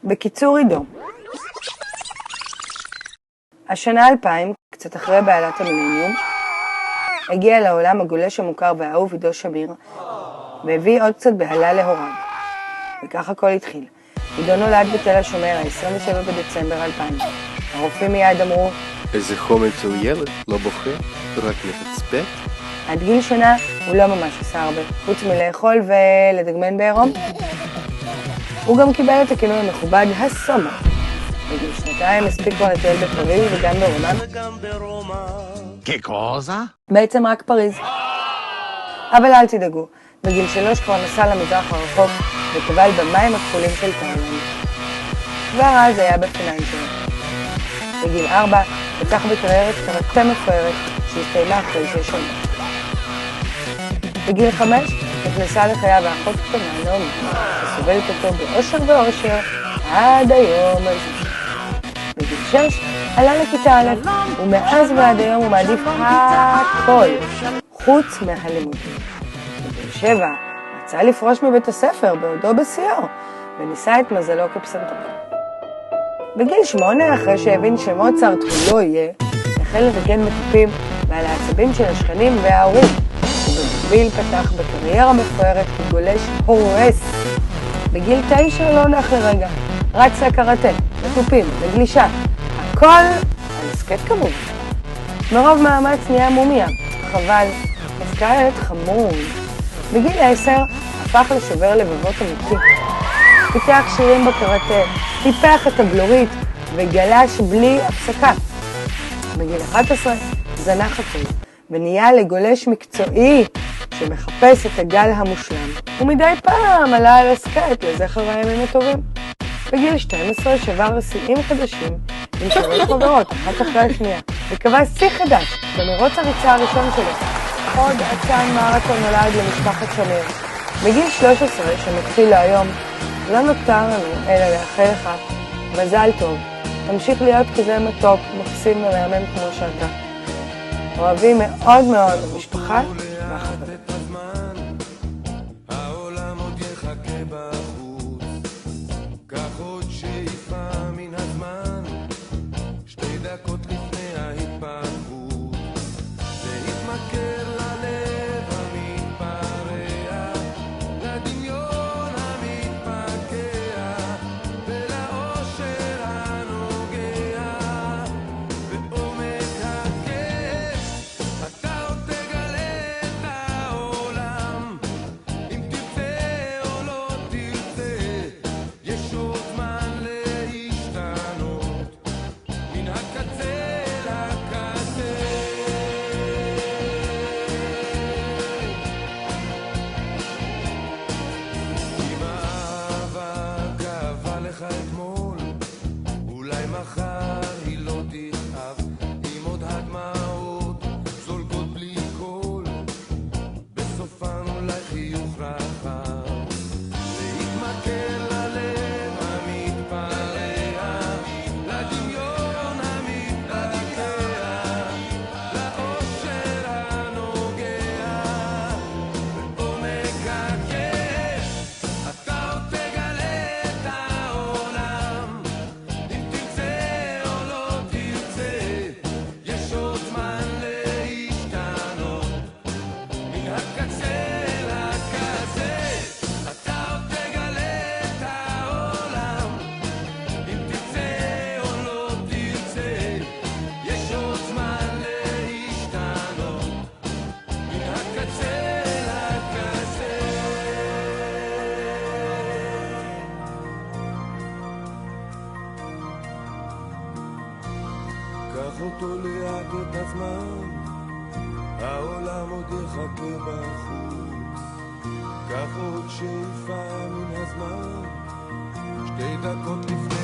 בקיצור עידו. השנה 2000, קצת אחרי בעלת המילניום, הגיע לעולם הגולש המוכר והאהוב עידו שמיר, והביא עוד קצת בהלה להוריו. וכך הכל התחיל. עידו נולד בתל השומר, 27 בדצמבר 2000. הרופאים מיד אמרו, איזה חום אצל ילד, לא בוכה, רק מתצפת. עד גיל שנה הוא לא ממש עשה הרבה, חוץ מלאכול ולדגמן בעירום. הוא גם קיבל את הכינוי המכובד הסומה. בגיל שנתיים הספיק כבר לטייל בפריז וגם ברומא. כקוזה? בעצם רק פריז. אבל אל תדאגו, בגיל 3 כבר נסע למזרח הרחוק וטבל במים הכחולים של תאילנד. כבר אז היה בפיניים שלו. בגיל 4 פתח בקריירת קראטה מפוארת שהסתיימה אחרי 6 שנים. בגיל 5 נכנסה לחייו האחות קטנה נעמי, שסובלת אותו באושר ואושר עד היום הזה. בגיל 6 עלה לכיתה א', ומאז ועד היום הוא מעדיף הכל, חוץ מהלימודים. בגיל 7 רצה לפרוש מבית הספר בעודו בשיאו, וניסה את מזלו כפסנתר. בגיל 8, אחרי שהבין שמוצרט הוא לא יהיה, החל לנגן מטופים ועל העצבים של השכנים וההורים, ובמקביל פתח בקריירה מפוארת כגולש הורס. בגיל 9 לא נח לרגע, רץ לקראטה, מטופים, לגלישה, הכל על הסקט כמובן. מרוב מאמץ נהיה מומיה, חבל, אז כעת חמוד. בגיל 10 הפך לשובר לבבות אמיתי. פיתח שירים בקראטה, טיפח את הבלורית וגלש בלי הפסקה. בגיל 11 זנח הכל ונהיה לגולש מקצועי שמחפש את הגל המושלם. ומדי פעם עלה על הסקייט לזכר הימים הטובים. בגיל 12 שבר שיאים חדשים עם 3 חברות, אחת אחרי השנייה, וקבע שיא חדש במרוץ הריצה הראשון שלו. עוד אצן מרתון נולד למשפחת שמיר. בגיל 13 שמתחיל לו היום, לא נותר לנו אלא לאחל לך מזל טוב. תמשיך להיות כזה מתוק, מקסים ומאמן כמו שאתה. אוהבים מאוד מאוד המשפחה והחברים. העולם עוד יחכה בחוץ, קח עוד שאיפה מן הזמן, 2 דקות לפני ההתפרקות, להתמכר ללב המתפרע, לדמיון המתפקע, ולאושר הנוגע, בעומק הכאב, אתה עוד תגלה את העולם, אם תרצה או לא תרצה, יש עוד זמן להשתנות, מן הקצה לקצה. אם האהבה כאבה לך אתמול, אולי מחר היא לא תכאב, עם עוד הדמעות זולגות בלי קול, בסופן אולי חיוך רחב, להתמכר ללב המתפרע, לדמיון המתפקע, לאושר הנוגע, בעומק הכאב, אתה עוד תגלה את העולם, אם תרצה או לא תרצה, יש עוד זמן להשתנות, מן הקצה לקצה, אתה עוד תגלה את העולם, אם תרצה או לא תרצה, יש עוד זמן להשתנות, מן הקצה לקצה. קח אותו לאט את הזמן, העולם עוד יחכה בחוץ, קח עוד שאיפה מן הזמן, 2 דקות לפני